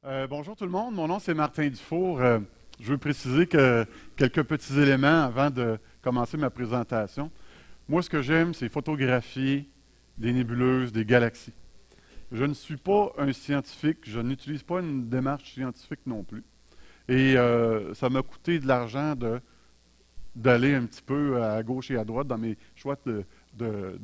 Bonjour tout le monde, mon nom c'est Martin Dufour. Je veux préciser quelques petits éléments avant de commencer ma présentation. Moi, ce que j'aime, c'est photographier des nébuleuses, des galaxies. Je ne suis pas un scientifique, je n'utilise pas une démarche scientifique non plus. Et ça m'a coûté de l'argent d'aller un petit peu à gauche et à droite dans mes choix de, de-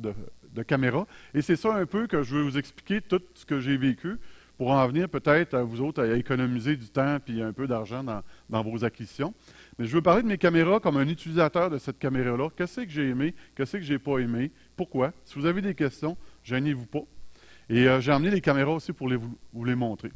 de caméra. Et c'est ça un peu que je veux vous expliquer, tout ce que j'ai vécu, pour en venir peut-être à vous autres à économiser du temps et un peu d'argent dans vos acquisitions. Mais je veux parler de mes caméras comme un utilisateur de cette caméra-là. Qu'est-ce que j'ai aimé, qu'est-ce que j'ai pas aimé, pourquoi. Si vous avez des questions, gênez-vous pas. Et j'ai emmené les caméras aussi pour vous les montrer.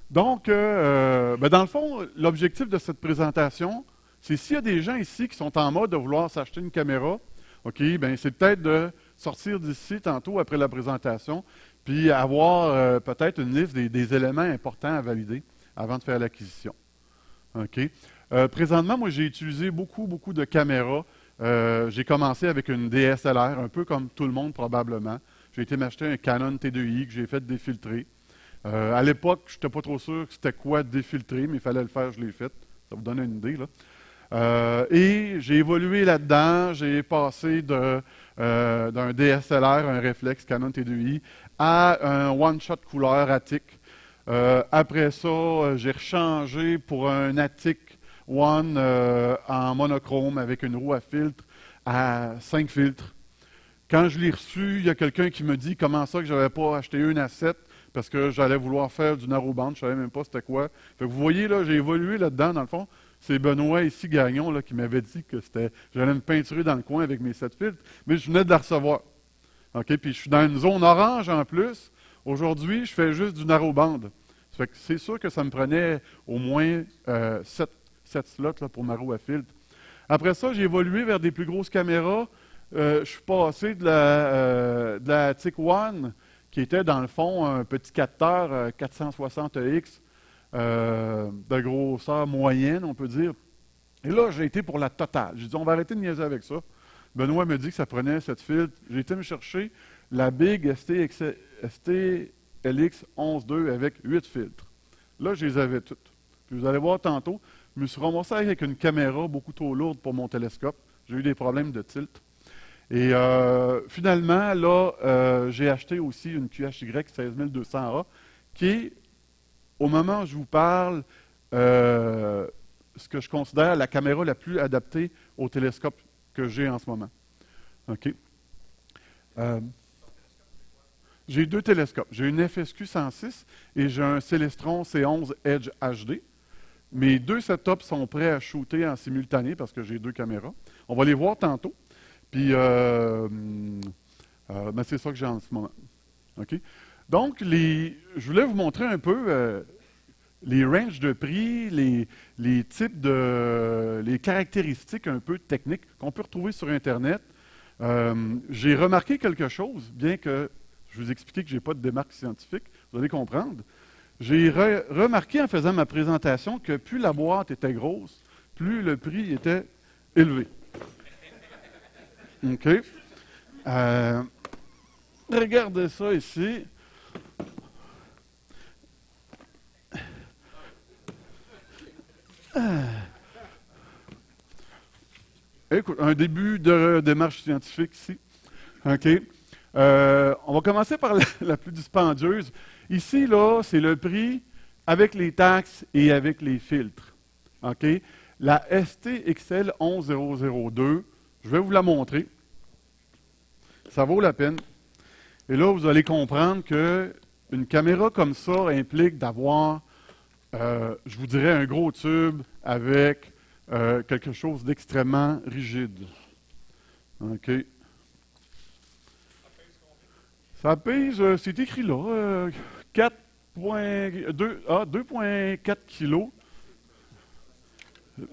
Donc, dans le fond, l'objectif de cette présentation, c'est s'il y a des gens ici qui sont en mode de vouloir s'acheter une caméra, OK, ben c'est peut-être de sortir d'ici tantôt après la présentation, puis avoir peut-être une liste des éléments importants à valider avant de faire l'acquisition. OK. Présentement, moi, j'ai utilisé beaucoup de caméras. J'ai commencé avec une DSLR, un peu comme tout le monde probablement. J'ai été m'acheter un Canon T2i que j'ai fait défiltrer. À l'époque, je n'étais pas trop sûr que c'était quoi défiltrer, mais il fallait le faire, je l'ai fait. Ça vous donne une idée, là. Et j'ai évolué là-dedans. J'ai passé d'un DSLR, un réflexe Canon T2i, à un one-shot couleur Attic. Après ça, j'ai rechangé pour un Attic One en monochrome avec une roue à filtre à 5 filtres. Quand je l'ai reçu, il y a quelqu'un qui me dit comment ça que je n'avais pas acheté une à 7 parce que j'allais vouloir faire du narrowband, je ne savais même pas c'était quoi. Fait que vous voyez, là, j'ai évolué là-dedans, dans le fond. C'est Benoît ici, Gagnon, là, qui m'avait dit que j'allais me peinturer dans le coin avec mes 7 filtres, mais je venais de la recevoir. OK? Puis je suis dans une zone orange en plus. Aujourd'hui, je fais juste du narrowband. Ça fait que c'est sûr que ça me prenait au moins 7 slots là, pour ma roue à filtre. Après ça, j'ai évolué vers des plus grosses caméras. Je suis passé de la TIC One, qui était dans le fond un petit capteur 460X de grosseur moyenne, on peut dire. Et là, j'ai été pour la totale. J'ai dit, on va arrêter de niaiser avec ça. Benoît me dit que ça prenait 7 filtres. J'ai été me chercher la Big STLX 11.2 avec 8 filtres. Là, je les avais toutes. Puis vous allez voir tantôt, je me suis ramassé avec une caméra beaucoup trop lourde pour mon télescope. J'ai eu des problèmes de tilt. Et finalement, là, j'ai acheté aussi une QHY 16200A qui est, au moment où je vous parle, ce que je considère la caméra la plus adaptée au télescope que j'ai en ce moment. OK? Euh, j'ai deux télescopes. J'ai une FSQ 106 et j'ai un Celestron C11 Edge HD. Mes deux setups sont prêts à shooter en simultané parce que j'ai deux caméras. On va les voir tantôt. Puis, ben, c'est ça que j'ai en ce moment. OK? Donc, je voulais vous montrer un peu les ranges de prix, les types les caractéristiques un peu techniques qu'on peut retrouver sur Internet. J'ai remarqué quelque chose, bien que je vous expliquais que je n'ai pas de démarque scientifique, vous allez comprendre. J'ai remarqué en faisant ma présentation que plus la boîte était grosse, plus le prix était élevé. OK? Euh, regardez ça ici. Écoute, un début de démarche scientifique ici. OK? On va commencer par la plus dispendieuse. Ici, là, c'est le prix avec les taxes et avec les filtres. OK? La STXL 11002, je vais vous la montrer. Ça vaut la peine. Et là, vous allez comprendre que une caméra comme ça implique d'avoir, je vous dirais, un gros tube avec quelque chose d'extrêmement rigide. OK? Ça pèse, c'est écrit là, 2,4 kilos.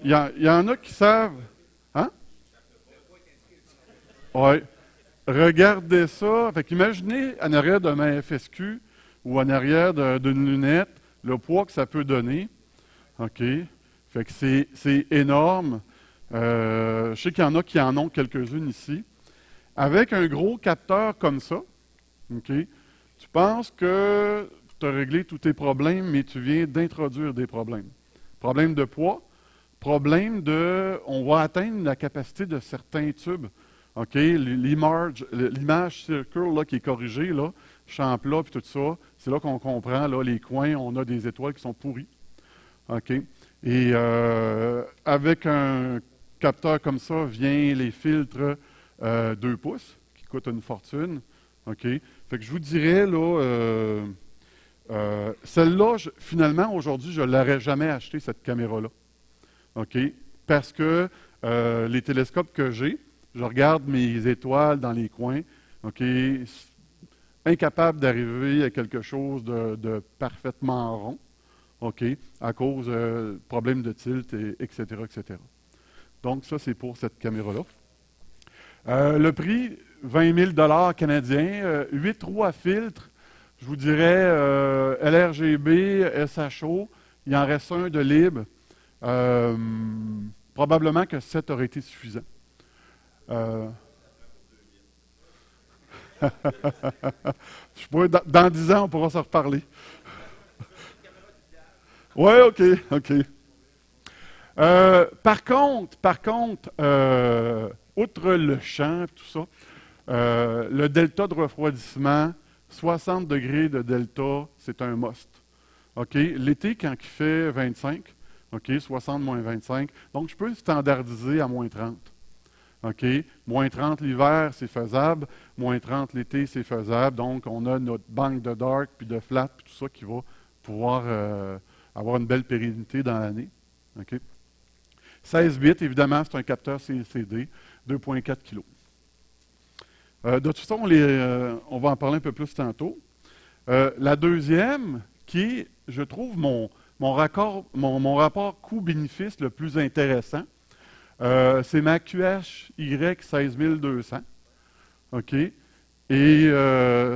Il y en a qui savent. Hein? Oui. Regardez ça. Fait qu'imaginez en arrière de ma FSQ ou en arrière d'une lunette le poids que ça peut donner. OK? Fait que c'est énorme. Je sais qu'il y en a qui en ont quelques-unes ici. Avec un gros capteur comme ça, OK? Tu penses que tu tu as réglé tous tes problèmes, mais tu viens d'introduire des problèmes. Problème de poids, problème de... On va atteindre la capacité de certains tubes. OK? L'image circle là, qui est corrigée, là, champ plat puis tout ça, c'est là qu'on comprend, là, les coins, on a des étoiles qui sont pourries. OK? Et avec un capteur comme ça, vient les filtres 2 pouces, qui coûtent une fortune. OK? Fait que je vous dirais, là, celle-là, finalement, aujourd'hui, je ne l'aurais jamais acheté, cette caméra-là. OK? Parce que les télescopes que j'ai, je regarde mes étoiles dans les coins, OK? Incapable d'arriver à quelque chose de parfaitement rond, OK? À cause de problèmes de tilt, etc., etc. Donc, ça, c'est pour cette caméra-là. Le prix, 20 000 canadiens, 8 roues à filtre, je vous dirais LRGB, SHO, il en reste un de libre. Probablement que 7 aurait été suffisant. Je pourrais, dans 10 ans, on pourra s'en reparler. Oui, OK, OK. Par contre, outre le champ et tout ça, le delta de refroidissement, 60 degrés de delta, c'est un must. OK? L'été, quand il fait 25, OK, 60 moins 25, donc je peux standardiser à moins 30. OK? Moins 30 l'hiver, c'est faisable. Moins 30 l'été, c'est faisable. Donc, on a notre banque de dark, puis de flat, puis tout ça qui va pouvoir avoir une belle pérennité dans l'année. OK? 16 bits, évidemment, c'est un capteur CCD, 2,4 kg. De toute façon, on va en parler un peu plus tantôt. La deuxième, qui est, je trouve, mon rapport coût-bénéfice le plus intéressant, c'est ma QHY 16200. OK? Et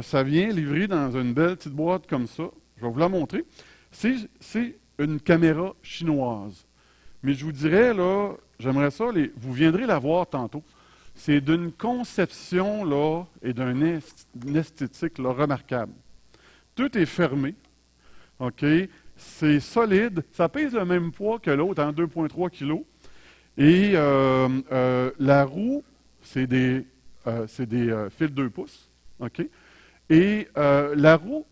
ça vient livré dans une belle petite boîte comme ça. Je vais vous la montrer. C'est une caméra chinoise. Mais je vous dirais, là, j'aimerais ça, vous viendrez la voir tantôt. C'est d'une conception, là, et d'une esthétique, là, remarquable. Tout est fermé. OK? C'est solide. Ça pèse le même poids que l'autre, 2,3 kg. Et la roue, c'est des fils 2 pouces. OK? Et la roue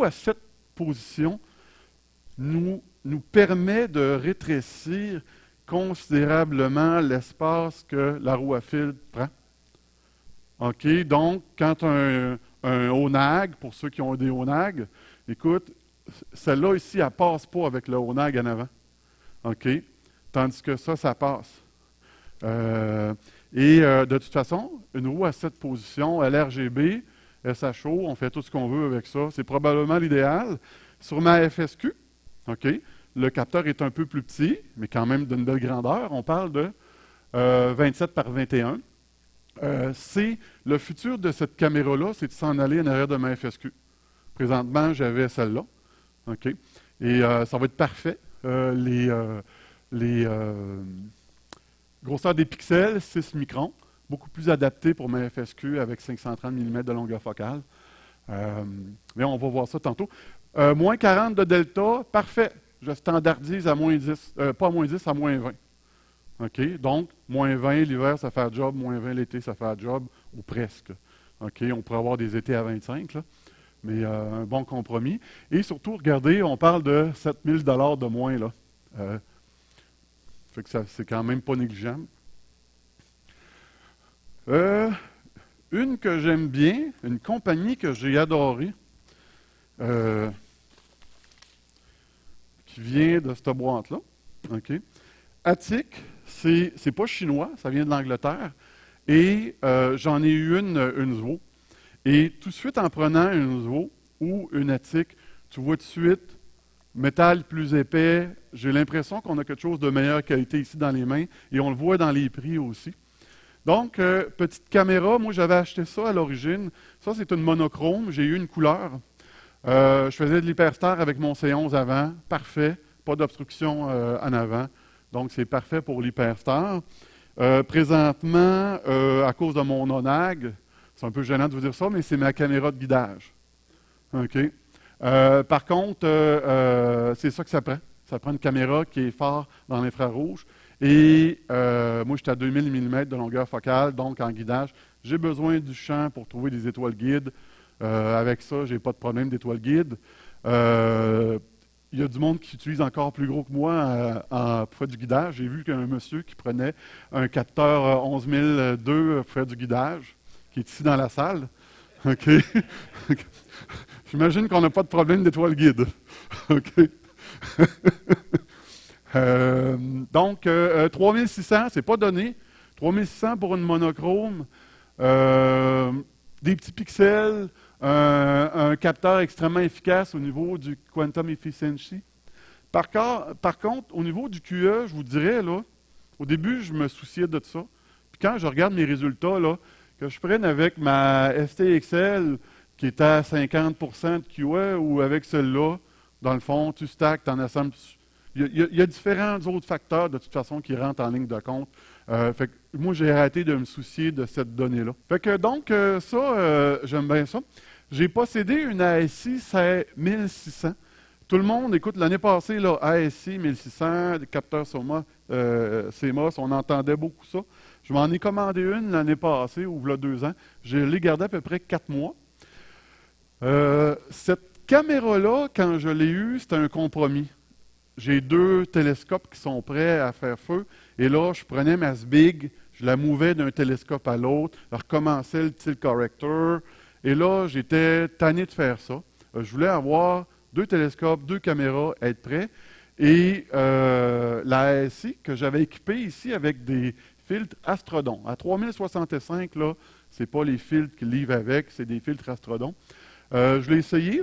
à 7 positions nous permet de rétrécir considérablement l'espace que la roue à fil prend. OK? Donc, quand un Onag, pour ceux qui ont des Onag, écoute, celle-là ici, elle ne passe pas avec le Onag en avant. OK? Tandis que ça passe. De toute façon, une roue à 7 positions, LRGB, SHO, on fait tout ce qu'on veut avec ça. C'est probablement l'idéal. Sur ma FSQ, OK, le capteur est un peu plus petit, mais quand même d'une belle grandeur. On parle de 27 par 21. C'est le futur de cette caméra-là, c'est de s'en aller en arrière de ma FSQ. Présentement, j'avais celle-là. OK? Et ça va être parfait. Les grosseurs des pixels, 6 microns, beaucoup plus adapté pour ma FSQ avec 530 mm de longueur focale. Mais on va voir ça tantôt. Moins 40 de delta, parfait. Je standardise à moins 10, pas à moins 10, à moins 20. OK? Donc, moins 20 l'hiver, ça fait un job, moins 20 l'été, ça fait un job, ou presque. OK? On pourrait avoir des étés à 25, là, mais un bon compromis. Et surtout, regardez, on parle de 7 000 $ de moins, là. Fait que c'est quand même pas négligeable. Une que j'aime bien, une compagnie que j'ai adorée, qui vient de cette boîte-là. OK? Attic, c'est pas chinois, ça vient de l'Angleterre. Et j'en ai eu une ZWO. Et tout de suite, en prenant une ZWO ou une Attic, tu vois tout de suite, métal plus épais, j'ai l'impression qu'on a quelque chose de meilleure qualité ici dans les mains. Et on le voit dans les prix aussi. Donc, petite caméra, moi j'avais acheté ça à l'origine. Ça, c'est une monochrome, j'ai eu une couleur. Je faisais de l'Hyperstar avec mon C11 avant, parfait, pas d'obstruction en avant. Donc, c'est parfait pour l'Hyperstar. Présentement, à cause de mon Onag, c'est un peu gênant de vous dire ça, mais c'est ma caméra de guidage. OK? Par contre, c'est ça que ça prend. Ça prend une caméra qui est fort dans l'infrarouge. Et moi, j'étais à 2000 mm de longueur focale, donc en guidage. J'ai besoin du champ pour trouver des étoiles guides. Avec ça, j'ai pas de problème d'étoiles guides. Il y a du monde qui utilise encore plus gros que moi pour faire du guidage. J'ai vu qu'un monsieur qui prenait un capteur 11002 pour faire du guidage, qui est ici dans la salle. OK? J'imagine qu'on n'a pas de problème d'étoiles guides. OK? Donc, 3600, c'est pas donné. 3600 pour une monochrome. Des petits pixels, un capteur extrêmement efficace au niveau du quantum efficiency. Par contre, au niveau du QE, je vous dirais, là, au début, je me souciais de ça. Puis quand je regarde mes résultats, là, que je prenne avec ma STXL qui est à 50% de QE ou avec celle-là, dans le fond, tu stacks, tu en assembles. Il y a différents autres facteurs, de toute façon, qui rentrent en ligne de compte. Fait que moi, j'ai arrêté de me soucier de cette donnée-là. Fait que donc, j'aime bien ça. J'ai possédé une ASI 1600. Tout le monde, écoute, l'année passée, là, ASI 1600, capteur SOMA, CMOS, on entendait beaucoup ça. Je m'en ai commandé une l'année passée, ou il y a 2 ans. Je l'ai gardée à peu près 4 mois. Cette caméra-là, quand je l'ai eue, c'était un compromis. J'ai 2 télescopes qui sont prêts à faire feu. Et là, je prenais ma SBIG, je la mouvais d'un télescope à l'autre, je recommençais le tilt corrector. Et là, j'étais tanné de faire ça. Je voulais avoir 2 télescopes, 2 caméras, être prêt. Et la ASI que j'avais équipée ici avec des filtres Astrodon. À 3065, là, c'est pas les filtres qu'ils livrent avec, c'est des filtres Astrodon. Je l'ai essayé.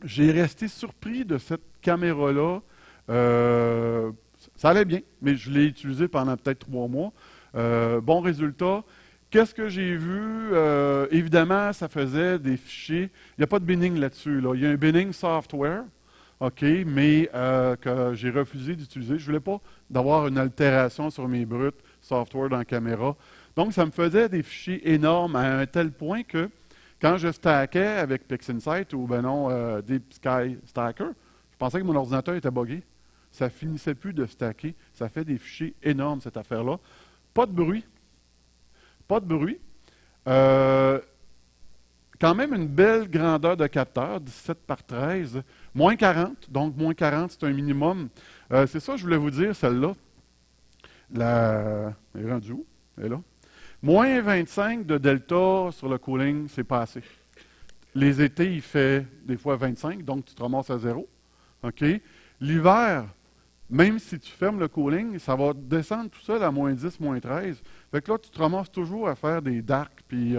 J'ai resté surpris de cette caméra-là. Ça allait bien, mais je l'ai utilisé pendant peut-être 3 mois. Bon résultat. Qu'est-ce que j'ai vu? Évidemment, ça faisait des fichiers. Il n'y a pas de binning là-dessus. Là. Il y a un binning software, OK, mais que j'ai refusé d'utiliser. Je ne voulais pas d'avoir une altération sur mes brutes software dans la caméra. Donc, ça me faisait des fichiers énormes à un tel point que quand je stackais avec PixInsight ou ben non, Deep Sky Stacker, je pensais que mon ordinateur était buggé. Ça finissait plus de stacker. Ça fait des fichiers énormes, cette affaire-là. Pas de bruit. Pas de bruit. Quand même une belle grandeur de capteur, 17 par 13. Moins 40, donc moins 40, c'est un minimum. C'est ça que je voulais vous dire, celle-là. Elle est rendue où? Elle est là. Moins 25 de delta sur le cooling, c'est pas assez. Les étés, il fait des fois 25, donc tu te ramasses à 0. OK? L'hiver, même si tu fermes le cooling, ça va descendre tout seul à moins 10, moins 13. Fait que là, tu te ramasses toujours à faire des darks, puis,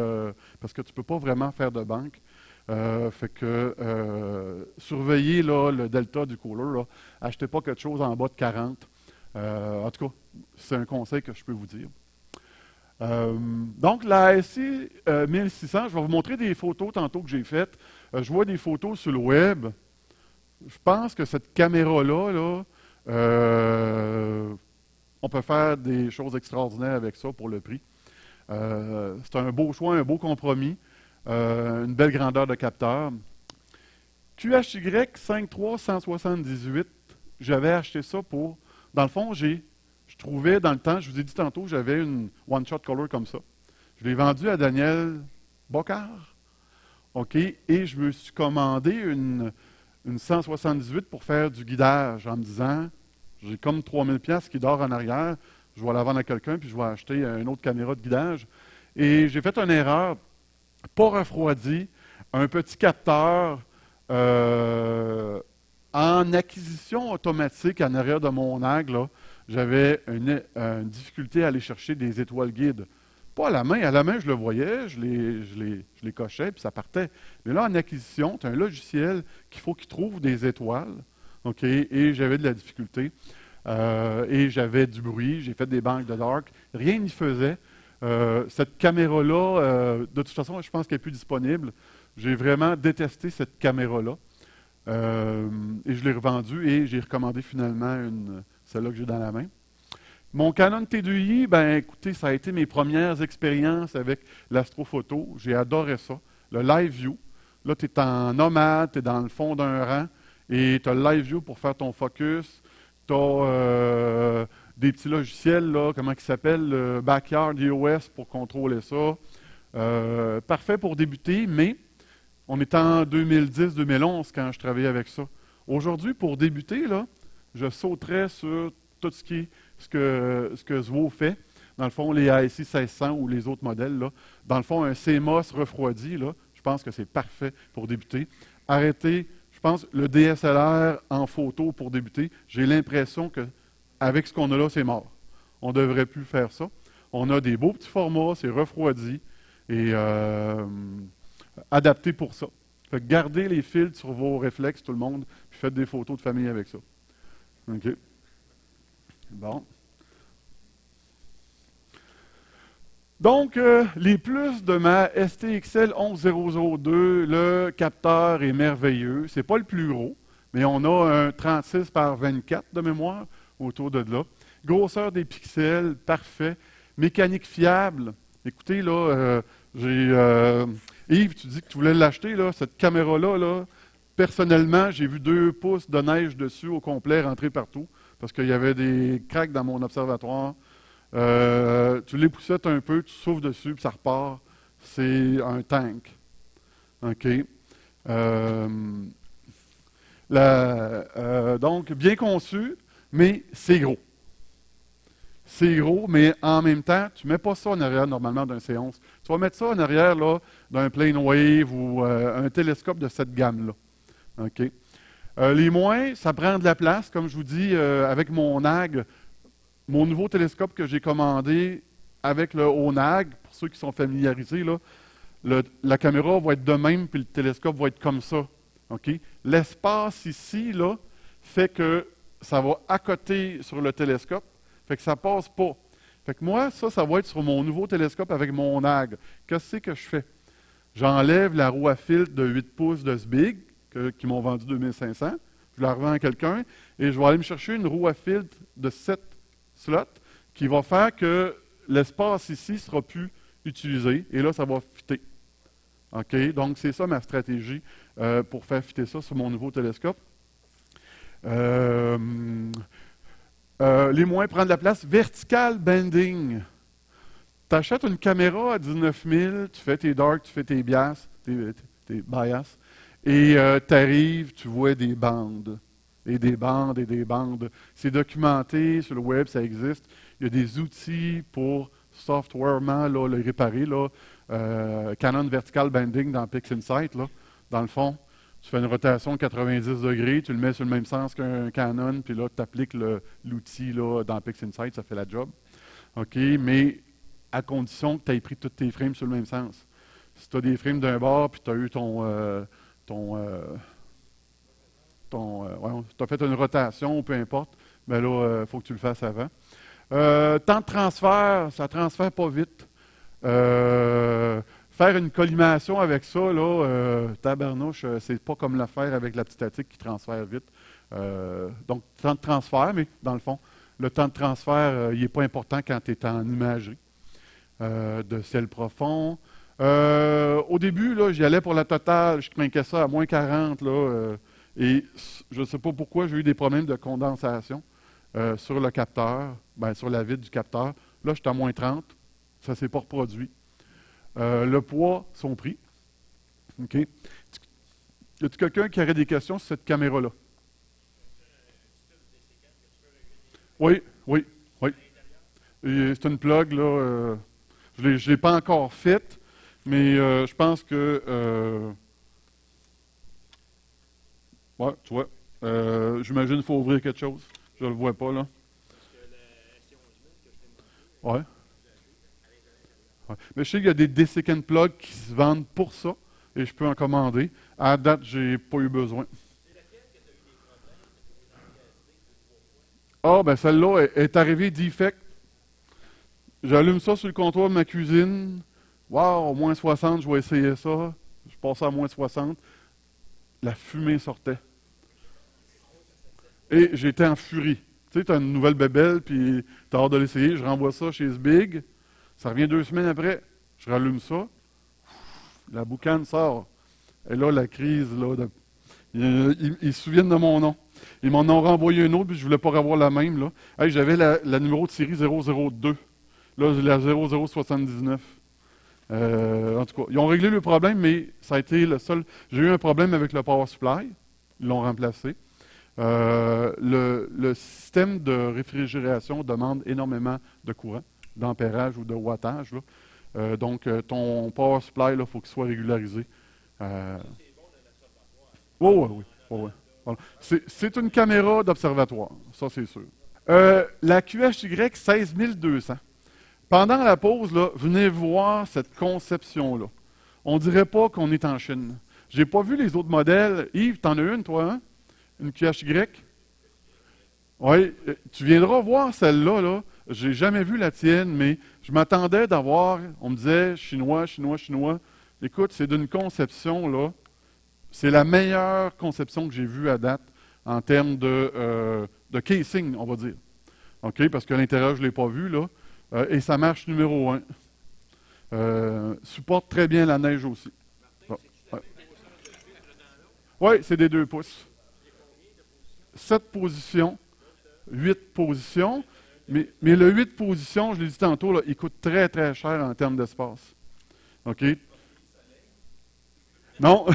parce que tu ne peux pas vraiment faire de banque. Fait que surveillez là, le delta du cooler. Là. Achetez pas quelque chose en bas de 40. En tout cas, c'est un conseil que je peux vous dire. Donc, la ASI 1600, je vais vous montrer des photos tantôt que j'ai faites. Je vois des photos sur le web. Je pense que cette caméra-là, là, on peut faire des choses extraordinaires avec ça pour le prix. C'est un beau choix, un beau compromis, une belle grandeur de capteur. QHY 53178, j'avais acheté ça pour... Dans le fond, je trouvais dans le temps, je vous ai dit tantôt, j'avais une one-shot color comme ça. Je l'ai vendu à Daniel Bocard. OK, et je me suis commandé une 178 pour faire du guidage en me disant, j'ai comme 3000 pièces qui dort en arrière, je vais la vendre à quelqu'un puis je vais acheter une autre caméra de guidage. Et j'ai fait une erreur, pas refroidi, un petit capteur en acquisition automatique en arrière de mon angle. J'avais une difficulté à aller chercher des étoiles guides. Pas à la main je le voyais, je les cochais, puis ça partait. Mais là, en acquisition, tu as un logiciel qu'il faut qu'il trouve des étoiles, OK, et j'avais de la difficulté. Et j'avais du bruit, j'ai fait des banques de dark, rien n'y faisait. Cette caméra-là, de toute façon, je pense qu'elle n'est plus disponible. J'ai vraiment détesté cette caméra-là. Et je l'ai revendue et j'ai recommandé finalement celle-là que j'ai dans la main. Mon Canon T2i, ben écoutez, ça a été mes premières expériences avec l'astrophoto. J'ai adoré ça. Le Live View. Là, tu es en nomade, tu es dans le fond d'un rang et tu as le live view pour faire ton focus. Tu as des petits logiciels, là, comment ils s'appellent, le Backyard iOS pour contrôler ça. Parfait pour débuter, mais on est en 2010-2011 quand je travaillais avec ça. Aujourd'hui, pour débuter, là, je sauterais sur tout ce que Zwo fait. Dans le fond, les IC 1600 ou les autres modèles, là. Dans le fond, un CMOS refroidi, là, je pense que c'est parfait pour débuter. Arrêtez, je pense, le DSLR en photo pour débuter. J'ai l'impression qu'avec ce qu'on a là, c'est mort. On ne devrait plus faire ça. On a des beaux petits formats, c'est refroidi et adapté pour ça. Fait que gardez les filtres sur vos réflexes, tout le monde, puis faites des photos de famille avec ça. OK. Bon. Donc, les plus de ma STXL 11002, le capteur est merveilleux. C'est pas le plus gros, mais on a un 36 par 24 de mémoire autour de là. Grosseur des pixels, parfait. Mécanique fiable. Écoutez, là, Yves, tu dis que tu voulais l'acheter, là, cette caméra-là, là, personnellement, j'ai vu 2 pouces de neige dessus au complet rentrer partout, parce qu'il y avait des cracks dans mon observatoire. Tu l'époussettes un peu, tu souffles dessus, puis ça repart. C'est un tank. OK. Donc, bien conçu, mais c'est gros. C'est gros, mais en même temps, tu ne mets pas ça en arrière normalement d'un C11. Tu vas mettre ça en arrière là, d'un PlaneWave ou un télescope de cette gamme-là. OK. Les moins, ça prend de la place. Comme je vous dis, avec mon NAG, mon nouveau télescope que j'ai commandé avec le ONAG, pour ceux qui sont familiarisés, là, la caméra va être de même, puis le télescope va être comme ça. OK? L'espace ici, là, fait que ça va accoter sur le télescope, fait que ça passe pas. Fait que moi, ça va être sur mon nouveau télescope avec mon ONAG. Qu'est-ce que je fais? J'enlève la roue à filtre de 8 pouces de SBIG, qui m'ont vendu 2500, je la revends à quelqu'un, et je vais aller me chercher une roue à filtre de 7 slot qui va faire que l'espace ici ne sera plus utilisé et là, ça va fitter. OK? Donc, c'est ça ma stratégie pour faire fitter ça sur mon nouveau télescope. Les moins prendre de la place. Vertical bending. Tu achètes une caméra à 19 000, tu fais tes dark, tu fais tes bias, tes bias, et tu arrives, tu vois des bandes. Et des bandes, et des bandes. C'est documenté sur le web, ça existe. Il y a des outils pour softwarement là, le réparer. Là. Canon Vertical Bending dans PixInsight. Là. Dans le fond, tu fais une rotation de 90 degrés, tu le mets sur le même sens qu'un Canon, puis là, tu appliques l'outil dans PixInsight, ça fait la job. OK, mais à condition que tu aies pris tous tes frames sur le même sens. Si tu as des frames d'un bord, puis tu as eu tu as fait une rotation, peu importe, mais là, il faut que tu le fasses avant. Temps de transfert, ça ne transfère pas vite. Faire une collimation avec ça, là, tabarnouche, c'est pas comme le faire avec la petite statique qui transfère vite. Donc, temps de transfert, mais dans le fond, le temps de transfert, il n'est pas important quand tu es en imagerie de ciel profond. Au début, là, j'y allais pour la totale, je craquais ça à moins 40, là, et je ne sais pas pourquoi j'ai eu des problèmes de condensation sur le capteur, sur la vitre du capteur. Là, j'étais à moins 30, ça ne s'est pas reproduit. Le poids, son prix. OK. Y a-t-il quelqu'un qui aurait des questions sur cette caméra-là? Oui, oui, oui. C'est une plug, là. Je ne l'ai pas encore faite, mais je pense que... ouais, tu vois. J'imagine qu'il faut ouvrir quelque chose. Je ne le vois pas, là. Ouais. Ouais. Mais je sais qu'il y a des dessicant plugs qui se vendent pour ça, et je peux en commander. À date, j'ai pas eu besoin. Ah, ben celle-là est arrivée defect. J'allume ça sur le comptoir de ma cuisine. Waouh, moins 60, je vais essayer ça. Je passe à moins 60. La fumée sortait. Et j'étais en furie. Tu sais, tu as une nouvelle bébelle, puis tu as hâte de l'essayer. Je renvoie ça chez Sbig. Ça revient 2 semaines après. Je rallume ça. La boucane sort. Et là, la crise, là, ils se souviennent de mon nom. Ils m'en ont renvoyé un autre, puis je voulais pas revoir la même, là. Hey, j'avais la numéro de série 002. Là, j'ai la 0079. En tout cas, ils ont réglé le problème, mais ça a été le seul. J'ai eu un problème avec le power supply. Ils l'ont remplacé. Le système de réfrigération demande énormément de courant, d'ampérage ou de wattage, là. Donc, ton power supply, il faut qu'il soit régularisé. Oui, oui, oui. Oui. Voilà. C'est une caméra d'observatoire, ça c'est sûr. La QHY 16200. Pendant la pause, là, venez voir cette conception-là. On dirait pas qu'on est en Chine. J'ai pas vu les autres modèles. Yves, t'en as une, toi, hein? Une QHY? Oui, tu viendras voir celle-là, là. J'ai jamais vu la tienne, mais je m'attendais d'avoir, on me disait chinois, chinois, chinois. Écoute, c'est d'une conception, là. C'est la meilleure conception que j'ai vue à date en termes de casing, on va dire. OK? Parce que l'intérieur, je ne l'ai pas vu, là. Et ça marche numéro 1. Supporte très bien la neige aussi. Bon. Ouais. Oui, c'est des 2 pouces. 7 positions, 8 positions. Mais le 8 positions, je l'ai dit tantôt, là, il coûte très, très cher en termes d'espace. OK? Non.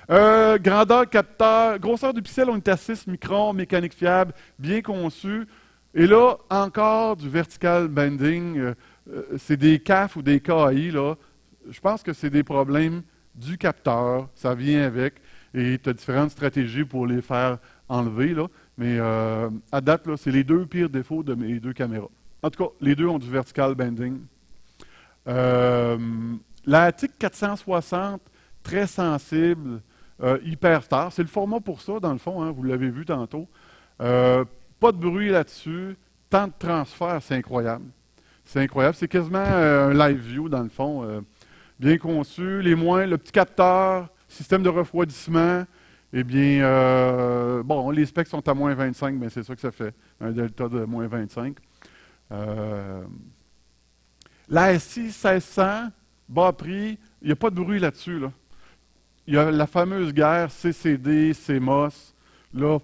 Grandeur capteur, grosseur du pixel, on est à 6 microns, mécanique fiable, bien conçu. Et là, encore du vertical bending. C'est des CAF ou des KI, là. Je pense que c'est des problèmes du capteur. Ça vient avec. Et tu as différentes stratégies pour les faire enlever, là. Mais à date, là, c'est les 2 pires défauts de mes 2 caméras. En tout cas, les 2 ont du vertical bending. La TIC 460, très sensible, hyper-star. C'est le format pour ça, dans le fond, hein, vous l'avez vu tantôt. Pas de bruit là-dessus. Temps de transfert, c'est incroyable. C'est incroyable. C'est quasiment un live view, dans le fond. Bien conçu. Le petit capteur, système de refroidissement. Eh bien, bon, les specs sont à moins 25, mais c'est ça que ça fait. Un delta de moins 25. La SI 1600, bas prix, il n'y a pas de bruit là-dessus. Là. Il y a la fameuse guerre CCD, CMOS. Là,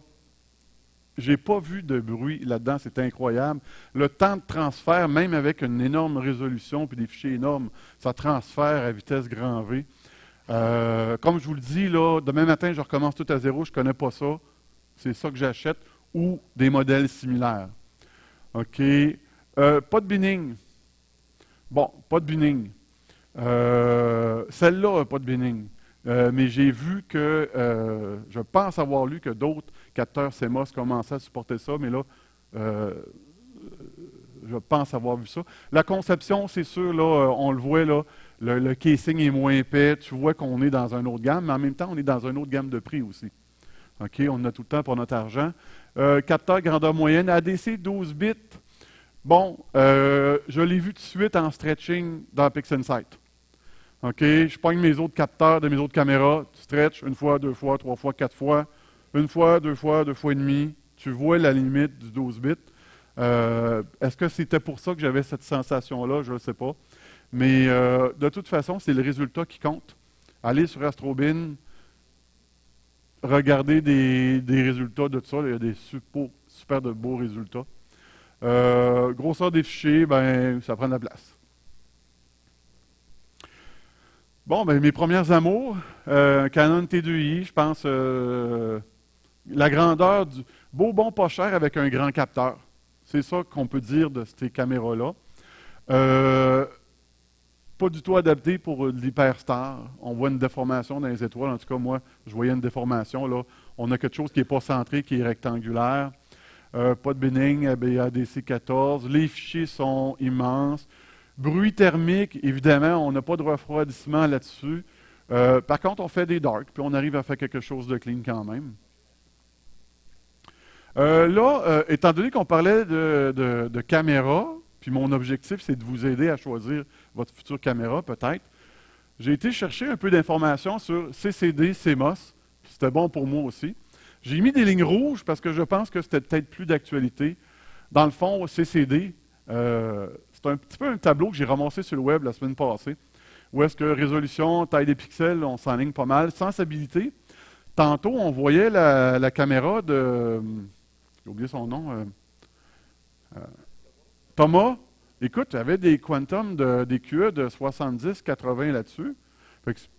j'ai pas vu de bruit là-dedans, c'est incroyable. Le temps de transfert, même avec une énorme résolution puis des fichiers énormes, ça transfère à vitesse grand V. Comme je vous le dis, là, demain matin, je recommence tout à zéro, je ne connais pas ça. C'est ça que j'achète, ou des modèles similaires. OK. Pas de binning. Bon, pas de binning. Celle-là n'a pas de binning. Mais j'ai vu que, je pense avoir lu que d'autres capteurs CMOS commençaient à supporter ça, mais là, je pense avoir vu ça. La conception, c'est sûr, là, on le voit, là, le casing est moins épais, tu vois qu'on est dans une autre gamme, mais en même temps, on est dans une autre gamme de prix aussi. OK, on en a tout le temps pour notre argent. Capteur grandeur moyenne, ADC 12 bits. Bon, je l'ai vu tout de suite en stretching dans PixInsight. OK, je pogne mes autres capteurs de mes autres caméras, tu stretch 1 fois, 2 fois, 3 fois, 4 fois, 1 fois, 2 fois, 2 fois et demi. Tu vois la limite du 12 bits. Est-ce que c'était pour ça que j'avais cette sensation-là? Je ne sais pas. Mais de toute façon, c'est le résultat qui compte. Allez sur Astrobin, regardez des résultats de tout ça. Il y a des super de beaux résultats. Grosseur des fichiers, ben, ça prend de la place. Bon, ben, mes premières amours, Canon T2i, je pense, la grandeur du beau, bon, pas cher avec un grand capteur. C'est ça qu'on peut dire de ces caméras-là. Pas du tout adapté pour l'hyperstar. On voit une déformation dans les étoiles. En tout cas, moi, je voyais une déformation. Là. On a quelque chose qui n'est pas centré, qui est rectangulaire. Pas de binning, ADC 14. Les fichiers sont immenses. Bruit thermique, évidemment, on n'a pas de refroidissement là-dessus. Par contre, on fait des darks, puis on arrive à faire quelque chose de clean quand même. Là, étant donné qu'on parlait de caméra, puis mon objectif, c'est de vous aider à choisir votre future caméra, peut-être, j'ai été chercher un peu d'informations sur CCD, CMOS, puis c'était bon pour moi aussi. J'ai mis des lignes rouges parce que je pense que c'était peut-être plus d'actualité. Dans le fond, CCD, c'est un petit peu un tableau que j'ai ramassé sur le web la semaine passée, où est-ce que résolution, taille des pixels, on s'enligne pas mal. Sensibilité, tantôt, on voyait la caméra de... J'ai oublié son nom. Thomas, écoute, il y avait des quantum, des QE de 70-80 là-dessus. Fait que c'est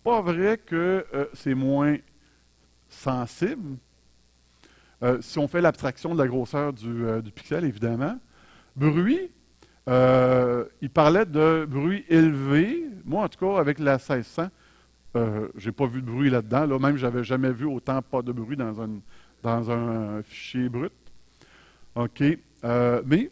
pas vrai que c'est moins sensible. Si on fait l'abstraction de la grosseur du pixel, évidemment. Bruit, il parlait de bruit élevé. Moi, en tout cas, avec la 1600, j'ai pas vu de bruit là-dedans. Là, même, j'avais jamais vu autant pas de bruit dans un fichier brut. OK. Mais,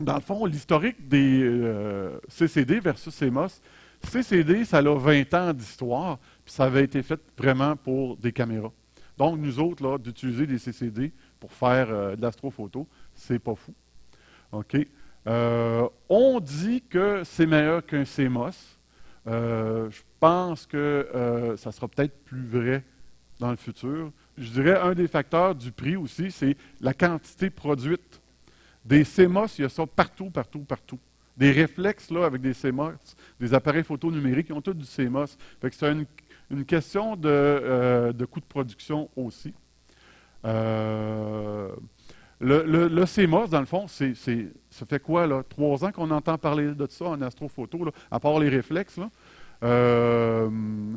dans le fond, l'historique des CCD versus CMOS, CCD, ça a 20 ans d'histoire, puis ça avait été fait vraiment pour des caméras. Donc, nous autres, là, d'utiliser des CCD pour faire de l'astrophoto, c'est pas fou. OK. On dit que c'est meilleur qu'un CMOS. Je pense que ça sera peut-être plus vrai dans le futur. Je dirais un des facteurs du prix aussi, c'est la quantité produite. Des CMOS, il y a ça partout, partout, partout. Des réflexes là, avec des CMOS, des appareils photo numériques, ils ont tous du CMOS. Fait que c'est une question de coût de production aussi. Le CMOS, dans le fond, ça fait quoi, là? 3 ans qu'on entend parler de ça en astrophoto, là, à part les réflexes. Là.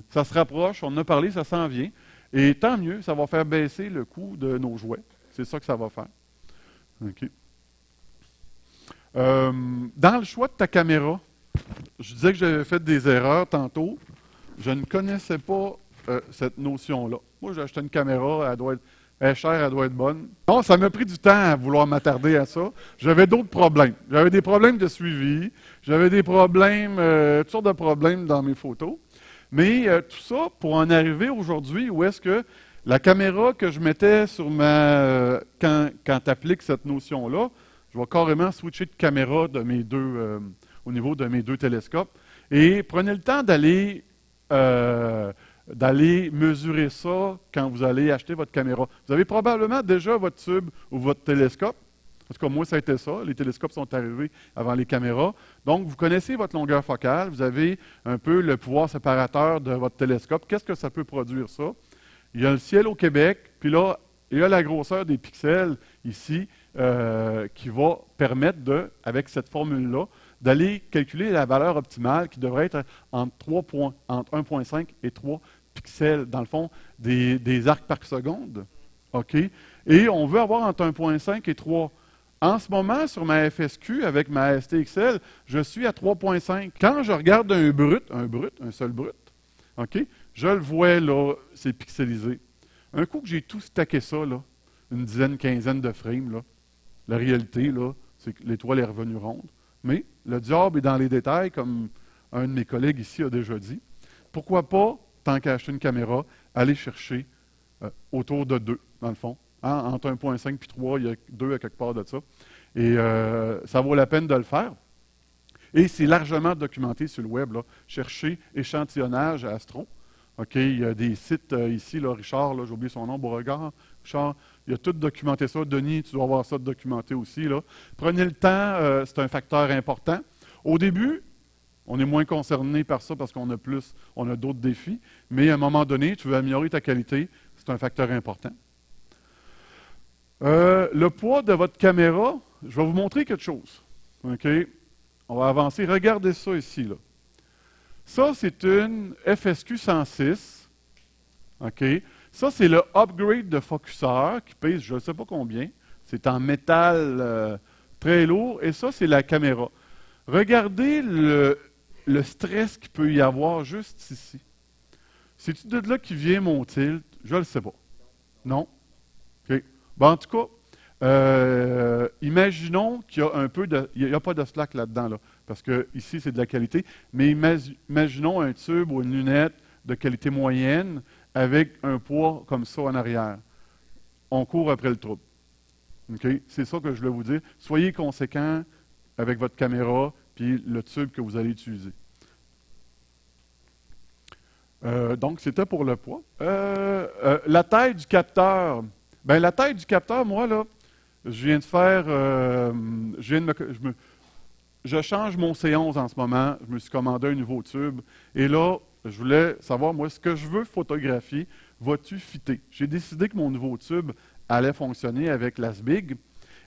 Ça se rapproche, on en a parlé, ça s'en vient. Et tant mieux, ça va faire baisser le coût de nos jouets. C'est ça que ça va faire. OK. Dans le choix de ta caméra, je disais que j'avais fait des erreurs tantôt. Je ne connaissais pas cette notion-là. Moi, j'ai acheté une caméra, elle est chère, elle doit être bonne. Non, ça m'a pris du temps à vouloir m'attarder à ça. J'avais d'autres problèmes. J'avais des problèmes de suivi, j'avais des problèmes, toutes sortes de problèmes dans mes photos. Mais tout ça pour en arriver aujourd'hui où est-ce que la caméra que je mettais sur quand tu appliques cette notion-là, je vais carrément switcher de caméra de au niveau de mes 2 télescopes. Et prenez le temps d'aller mesurer ça quand vous allez acheter votre caméra. Vous avez probablement déjà votre tube ou votre télescope. En tout cas, moi, ça a été ça. Les télescopes sont arrivés avant les caméras. Donc, vous connaissez votre longueur focale. Vous avez un peu le pouvoir séparateur de votre télescope. Qu'est-ce que ça peut produire, ça? Il y a le ciel au Québec, puis là, il y a la grosseur des pixels ici qui va permettre avec cette formule-là, d'aller calculer la valeur optimale qui devrait être entre 1,5 et 3 pixels, dans le fond, des arcs par seconde. OK? Et on veut avoir entre 1,5 et 3. En ce moment, sur ma FSQ, avec ma STXL, je suis à 3,5. Quand je regarde un seul brut, OK? Je le vois là, c'est pixelisé. Un coup que j'ai tout stacké ça, là, une dizaine, quinzaine de frames, là, la réalité, là, c'est que l'étoile est revenue ronde. Mais le diable est dans les détails, comme un de mes collègues ici a déjà dit. Pourquoi pas, tant qu'à acheter une caméra, aller chercher autour de 2, dans le fond. Hein? Entre 1,5 et 3, il y a 2 à quelque part de ça. Et ça vaut la peine de le faire. Et c'est largement documenté sur le web. Là. Cherchez échantillonnage à Astro. OK, il y a des sites ici, là, Richard, j'ai oublié son nom, Beauregard. Richard, il a tout documenté ça. Denis, tu dois avoir ça documenté aussi. Là. Prenez le temps, c'est un facteur important. Au début, on est moins concerné par ça parce qu'on a d'autres défis. Mais à un moment donné, tu veux améliorer ta qualité, c'est un facteur important. Le poids de votre caméra, je vais vous montrer quelque chose. OK? On va avancer. Regardez ça ici. Là. Ça, c'est une FSQ 106. OK? Ça, c'est le upgrade de focuseur qui pèse je ne sais pas combien. C'est en métal très lourd. Et ça, c'est la caméra. Regardez le stress qu'il peut y avoir juste ici. C'est-tu de là qui vient mon tilt? Je ne le sais pas. Non? OK. Bon, en tout cas, imaginons qu'il y a il n'y a pas de slack là-dedans, là, parce que ici, c'est de la qualité, mais imaginons un tube ou une lunette de qualité moyenne avec un poids comme ça en arrière. On court après le trouble. Okay? C'est ça que je voulais vous dire. Soyez conséquents avec votre caméra puis le tube que vous allez utiliser. Donc, c'était pour le poids. La taille du capteur. Bien, la taille du capteur, moi, là, je viens de faire... je change mon C11 en ce moment. Je me suis commandé un nouveau tube. Et là, je voulais savoir, moi, ce que je veux photographier, va-tu fitter? J'ai décidé que mon nouveau tube allait fonctionner avec la SBIG.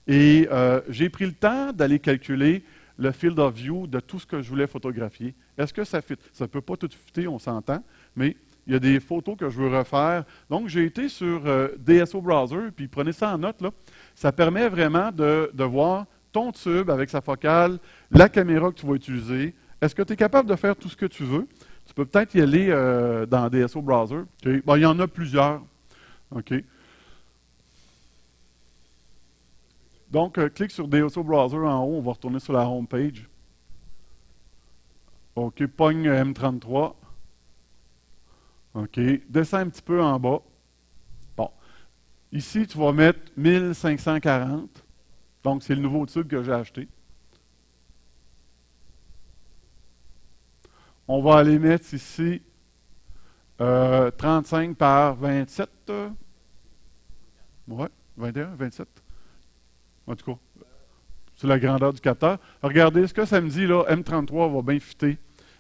Et j'ai pris le temps d'aller calculer le field of view de tout ce que je voulais photographier. Est-ce que ça fit? Ça ne peut pas tout fitter, on s'entend, mais il y a des photos que je veux refaire. Donc, j'ai été sur DSO Browser, puis prenez ça en note, là. Ça permet vraiment de voir ton tube avec sa focale, la caméra que tu vas utiliser. Est-ce que tu es capable de faire tout ce que tu veux? Tu peux peut-être y aller dans DSO Browser. Okay. Bon, il y en a plusieurs. OK. Donc, clique sur DSO Browser en haut, on va retourner sur la home page. OK, pogne M33. OK, descends un petit peu en bas. Bon, ici, tu vas mettre 1540. Donc, c'est le nouveau tube que j'ai acheté. On va aller mettre ici 35 par 27. Ouais, 21, 27. En tout cas, c'est la grandeur du capteur. Regardez ce que ça me dit là. M33 va bien fitter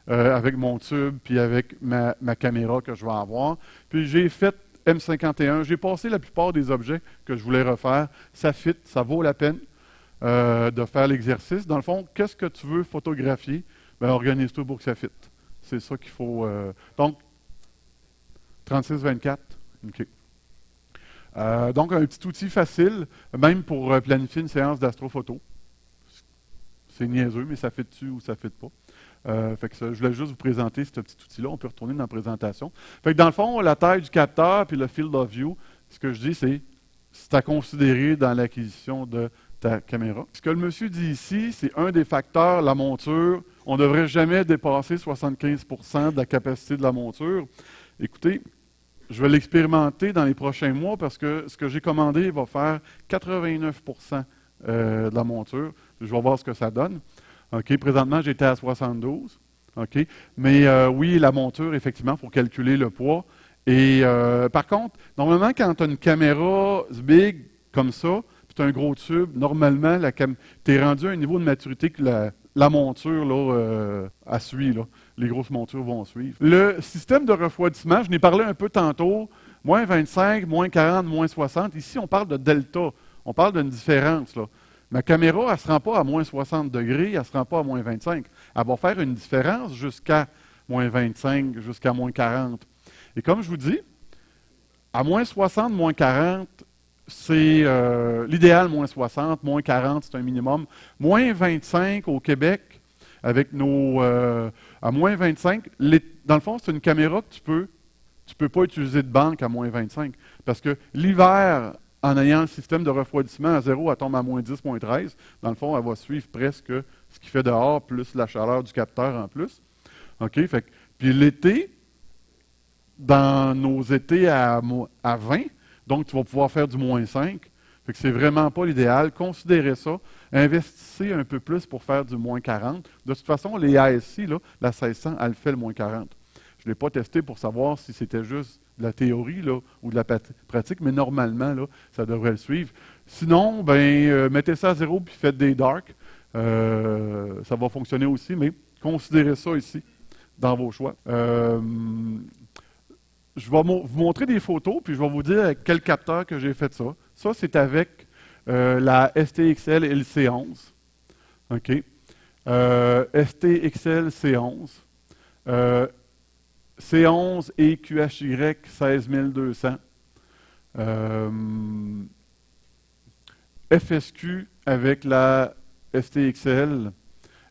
avec mon tube puis avec ma caméra que je vais avoir. Puis j'ai fait M51. J'ai passé la plupart des objets que je voulais refaire. Ça fit, ça vaut la peine de faire l'exercice. Dans le fond, qu'est-ce que tu veux photographier? Ben, organise-toi pour que ça fit. C'est ça qu'il faut. Donc, 36-24. OK. Donc, un petit outil facile, même pour planifier une séance d'astrophoto. C'est niaiseux, mais ça fait dessus ou ça ne fait pas. Fait que ça, je voulais juste vous présenter ce petit outil-là. On peut retourner dans la présentation. Fait que dans le fond, la taille du capteur puis le field of view, ce que je dis, c'est à considérer dans l'acquisition de ta caméra. Ce que le monsieur dit ici, c'est un des facteurs, la monture. On ne devrait jamais dépasser 75% de la capacité de la monture. Écoutez, je vais l'expérimenter dans les prochains mois parce que ce que j'ai commandé va faire 89% de la monture. Je vais voir ce que ça donne. OK, présentement, j'étais à 72. OK, mais oui, la monture, effectivement, il faut calculer le poids. Et par contre, normalement, quand tu as une caméra big comme ça, puis tu as un gros tube, normalement, tu es rendu à un niveau de maturité que la monture là, elle suit. Là. Les grosses montures vont suivre. Le système de refroidissement, je n'ai parlé un peu tantôt, moins 25, moins 40, moins 60. Ici, on parle de delta. On parle d'une différence. Là. Ma caméra, elle ne se rend pas à moins 60 degrés, elle ne se rend pas à moins 25. Elle va faire une différence jusqu'à moins 25, jusqu'à moins 40. Et comme je vous dis, à moins 60, moins 40, c'est l'idéal, moins 60, moins 40, c'est un minimum. Moins 25 au Québec, avec nos... à moins 25, dans le fond, c'est une caméra que tu peux pas utiliser de banque à moins 25. Parce que l'hiver, en ayant le système de refroidissement à 0, elle tombe à moins 10,13. Dans le fond, elle va suivre presque ce qui fait dehors, plus la chaleur du capteur en plus. OK? Fait, puis l'été, dans nos étés à 20, donc tu vas pouvoir faire du moins 5. Fait que c'est vraiment pas l'idéal. Considérez ça. Investissez un peu plus pour faire du moins 40. De toute façon, les ASC, là, la 1600, elle fait le moins 40. Je ne l'ai pas testé pour savoir si c'était juste de la théorie là, ou de la pratique, mais normalement, là, ça devrait le suivre. Sinon, mettez ça à 0 puis faites des darks. Ça va fonctionner aussi, mais considérez ça ici dans vos choix. Je vais vous montrer des photos, puis je vais vous dire avec quel capteur que j'ai fait ça. Ça, c'est avec la STXL LC11. OK. STXL C11. C11 et QHY 16200. FSQ avec la STXL.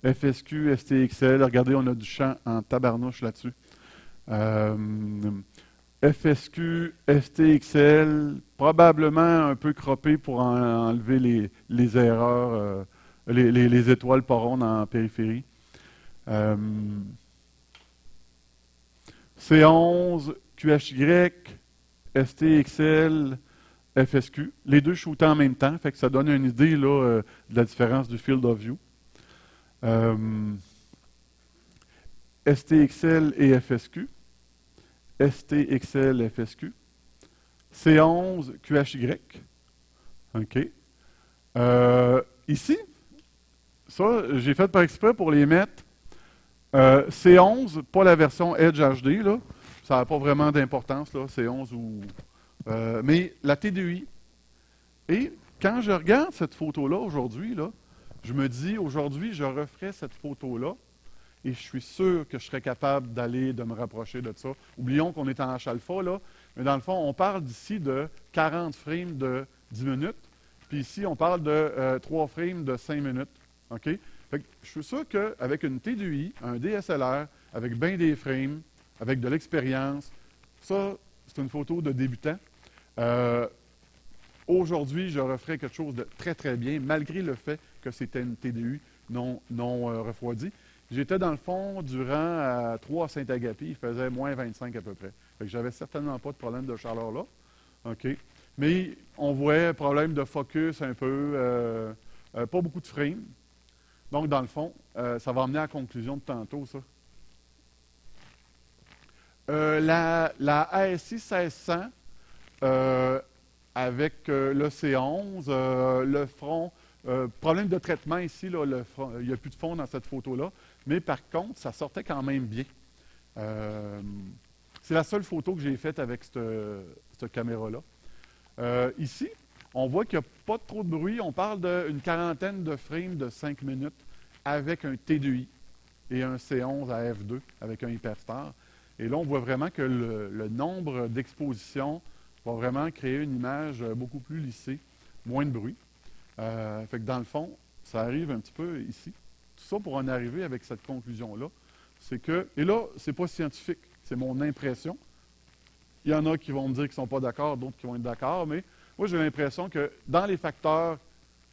FSQ, STXL. Regardez, on a du champ en tabarnouche là-dessus. FSQ, STXL, probablement un peu croppé pour enlever les erreurs, les étoiles pas rondes en périphérie. C11, QHY, STXL, FSQ. Les deux shootent en même temps, fait que ça donne une idée là, de la différence du field of view. STXL et FSQ. STXL, FSQ. C11, QHY. OK. Ici, Ça, j'ai fait par exprès pour les mettre C11, pas la version Edge HD, là. Ça n'a pas vraiment d'importance, là, C11 ou... mais la TDI. Et quand je regarde cette photo-là aujourd'hui, là, je me dis, aujourd'hui, je referais cette photo-là et je suis sûr que je serais capable de me rapprocher de ça. Oublions qu'on est en H-alpha, là, mais dans le fond, on parle d'ici de 40 frames de 10 minutes, puis ici, on parle de 3 frames de 5 minutes. OK? Fait que je suis sûr qu'avec une TDI, un DSLR, avec bien des frames, avec de l'expérience, ça, c'est une photo de débutant. Aujourd'hui, je referais quelque chose de très, très bien, malgré le fait que c'était une TDU non refroidie. J'étais dans le fond durant à 3 à Saint-Agapi, il faisait moins 25 à peu près. Fait que j'avais certainement pas de problème de chaleur là. OK? Mais on voit problème de focus un peu, pas beaucoup de frames. Donc, dans le fond, ça va amener à la conclusion de tantôt, ça. La ASI 1600, avec le C11, le front, problème de traitement ici, là, il n'y a plus de fond dans cette photo-là, mais par contre, ça sortait quand même bien. C'est la seule photo que j'ai faite avec cette caméra-là. Ici, on voit qu'il n'y a pas trop de bruit. On parle d'une quarantaine de frames de 5 minutes avec un T2i et un C11 à F2 avec un Hyperstar. Et là, on voit vraiment que le nombre d'expositions va vraiment créer une image beaucoup plus lissée, moins de bruit. Fait que dans le fond, ça arrive un petit peu ici. Tout ça pour en arriver avec cette conclusion-là, c'est que, et là, c'est pas scientifique, c'est mon impression. Il y en a qui vont me dire qu'ils ne sont pas d'accord, d'autres qui vont être d'accord, mais moi, j'ai l'impression que dans les facteurs,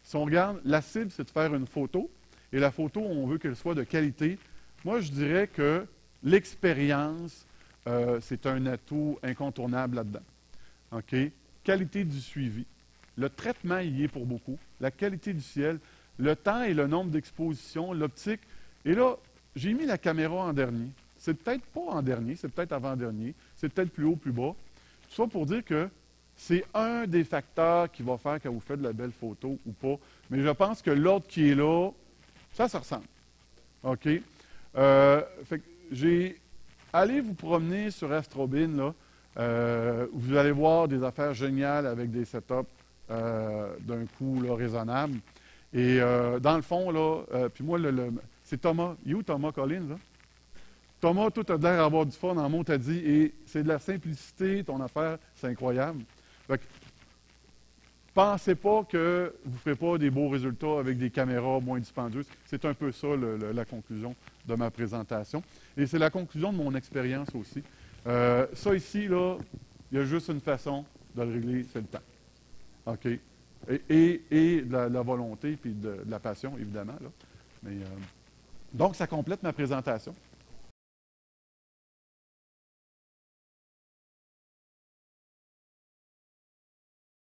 si on regarde, la cible, c'est de faire une photo, et la photo, on veut qu'elle soit de qualité. Moi, je dirais que l'expérience, c'est un atout incontournable là-dedans. OK? Qualité du suivi. Le traitement y est pour beaucoup. La qualité du ciel, le temps et le nombre d'expositions, l'optique. Et là, j'ai mis la caméra en dernier. C'est peut-être pas en dernier, c'est peut-être avant-dernier, c'est peut-être plus haut, plus bas. Tout ça pour dire que c'est un des facteurs qui va faire que vous faites de la belle photo ou pas. Mais je pense que l'autre qui est là, ça se ressemble. OK? Fait que allez vous promener sur Astrobin, là. Vous allez voir des affaires géniales avec des setups d'un coût là, raisonnable. Et dans le fond, là, puis moi, c'est Thomas. Il est où Thomas Collins, là? Thomas, tout a l'air d'avoir du fun en mots, t'as dit, et c'est de la simplicité, ton affaire, c'est incroyable. Fait que, pensez pas que vous ne ferez pas des beaux résultats avec des caméras moins dispendieuses. C'est un peu ça la conclusion de ma présentation. Et c'est la conclusion de mon expérience aussi. Ça ici, là, il y a juste une façon de le régler, c'est le temps. OK? Et de la volonté, puis de la passion, évidemment. Là. Mais, donc, ça complète ma présentation.